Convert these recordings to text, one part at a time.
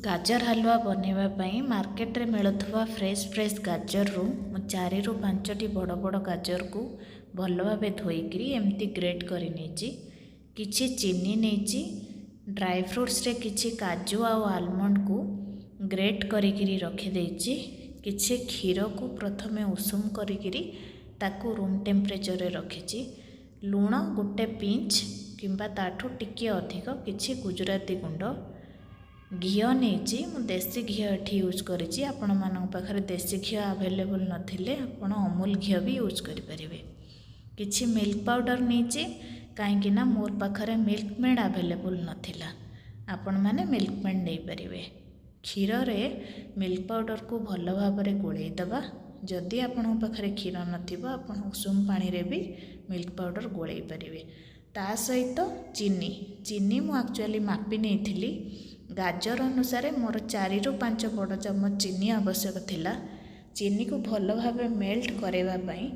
गाजर हलवा बनवाई मार्केट रे मिलुवा फ्रेश फ्रेश गाजर रु 4 ରୁ 5टी बड़ बड़ गाजर को भल भाव धोईकी एमती ग्रेट कर किछि चीनी नहीं ड्राई फ्रूट्स रे किछि काजू आ आलमंड को ग्रेट करी रखिदे किछि क्षीर को प्रथमे उषुम करी ताकू रूम टेम्परेचर रे रखिछि लुण गोटे पिंच किंबा ताठू टिके अधिक किछि गुजराती गुंड घी नहीं मु देसी घी ये यूज करी आपण मान पाखे देसी घी आवेलेबल नथिले आपण अमूल घी भी यूज करें किछि मिल्क पाउडर नहीं कहीं मोर पाखे मिल्क मेड आवेलेबल नथिला आपण माने मिल्क मेड नहीं पारे क्षीर रे मिल्क पाउडर को भल भाव गोलई दबा जदि आपण पाखे क्षीर नथिबो आपण उषुम पानी रे भी मिल्क पाउडर गोलई पारे ता सहित चीनी चीनी मु एक्चुअली मापी नहीं गाजर अनुसार मोर 4 ରୁ 5 बड़ चमच चीनी आवश्यक थिला चीनी को भल भाव मेल्ट करवाई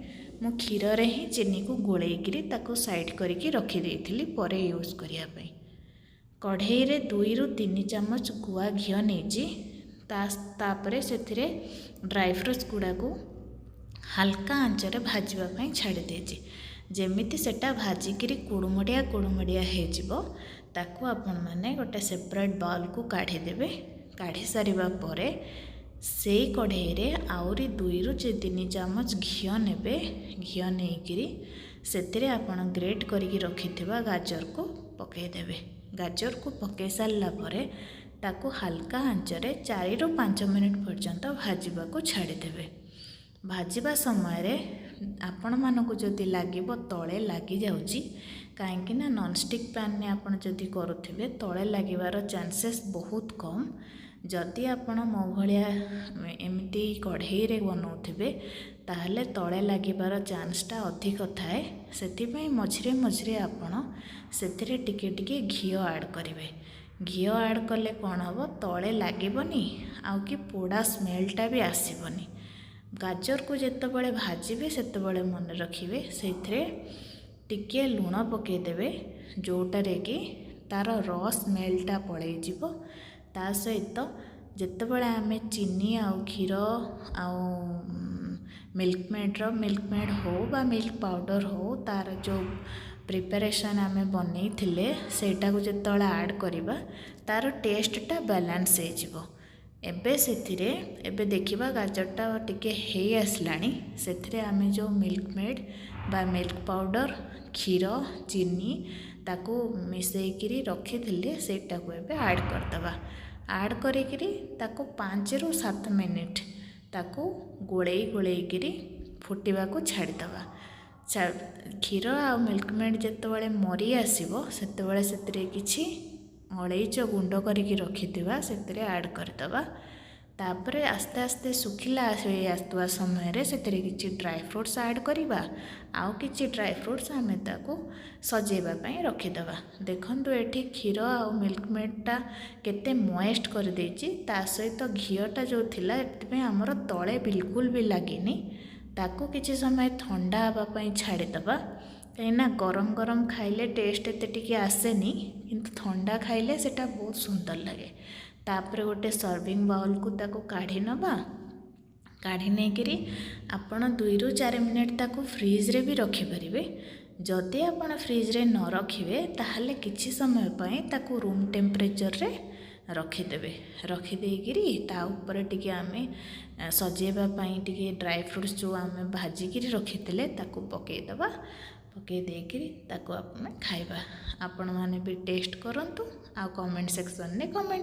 मु क्षीर रे ही चीनी को गोलैकरी ताको साइड करके रखी देइथिली परे यूज करिया पई कढ़ई रे 2 ରୁ 3 चमच गुआ घी नहीं तापरे से ड्राई फ्रूट्स गुड़ा को हल्का आंचरे भाजवा पई छाड़ी देछि जेमिति सेटा भाजिकी कुड़ुमड़िया कुड़ुमड़िया हो ताकू आपण मैंने गोटे सेपरेट बाउल को काढ़ी देबे काढ़ी सारिबा परे से कढ़ई रे आउरी 2 ରୁ 3 चमच घी नेबे घी नेइकिरी सेतिरे आपण ग्रेट करिकी रखिथिबा गाजर को पकई देबे गाजर को पकई सारला परे ताकू हल्का आंचरे 4 ରୁ 5 मिनिट पर्यंत भाजिबा को छाड़ी देबे भाजिबा समय रे आपण मानको जदि लागिबो तळे लागी जाउची कहीं नॉनस्टिक पैन ने आपण जदि करुथिबे तळे लागिबार चांसेस बहुत कम जदि आपण मो भलिया एमती कढ़ई रे बनाउथिबे ताहले तळे लागिबार चांसटा अधिक थाए सेतिपई मझिरे मझिरे आपण सेतिरे टिके टिके घी ऐड करिवे घी ऐड कले कोन हबो तळे लागिबनी आउ कि पोड़ा स्मेलटा भी आसीबनी गाजर को जेतेबेले भाजिबे सेतेबेले मन रखिबे सेथिरे टिके लुण पकईदेवे जोटारे कि तार रस स्मेलटा पलई जीवो ता सहित जेतेबेले आमे चीनी आउ क्षीर आउ मिल्क मेड हो बा मिल्क पाउडर हो तार जो प्रिपरेशन आमे बनै थिले सेटा को जेतेबेले ऐड करिबा तार टेस्टटा बैलेंस हो जीवो एबे सेथिरे एबे देखिबा गाजरटा टिके हे आसलानी सेथिरे आमे जो मिल्क मेड बा मिल्क पाउडर क्षीर चीनी ताको मिसेइकिरी रखी थिले सेटा को एबे ऐड करदबा ऐड करिकिरी ताको 5 ରୁ 7 मिनिट ताको गोलई गोलैकिरी फुटिबा को छाड़ीदबा क्षीर आ मिल्क मेड जेतेबेले मरी आसीबो सेतेबेले सेतिरे किछि अलैच गुंड करिकी रखिथिबा सेतिरे ऐड करदबा तापरे आस्ते आस्ते सुखिला आसुवा समय रे सेतिरे किछि ड्राई फ्रूट्स ऐड करिबा आउ किछि ड्राई फ्रूट्स आमे ताको सजेबा पई रखिदबा देखंतु एठी क्षीर आ मिल्क मेडटा केते मॉइस्ट कर देछि ता सहित घीटा जो थिला एति पई हमर तळे बिल्कुल भी लागिनी ताको किछि समय ठंडा हबा पई छाड़ी दबा कहीं गरम गरम खाइले टेस्ट एते टिके आसेनी किंतु ठंडा खाइले सेटा बहुत सुंदर लगे तापर गोटे सर्विंग बाउल को ताको काढ़ी नबा काढ़ी नेकरी आपण 2 ରୁ 4 मिनिट ताको फ्रीज रे भी रखि परिबे जदि आपण फ्रीज रे न रखिबे ताहले किछि समय पई ताको रूम टेम्परेचर रे रखिदेवे रखिदेकिरी ता ऊपर टिके आमे सजेबा पई टिके ड्राई फ्रूट्स जो आमे भाजिकी रखिथिले ताको पकई दबा पकई देकिरी ताको आपण खाइबा आपण माने भी टेस्ट करंतु आ कमेंट सेक्शन ने कमेंट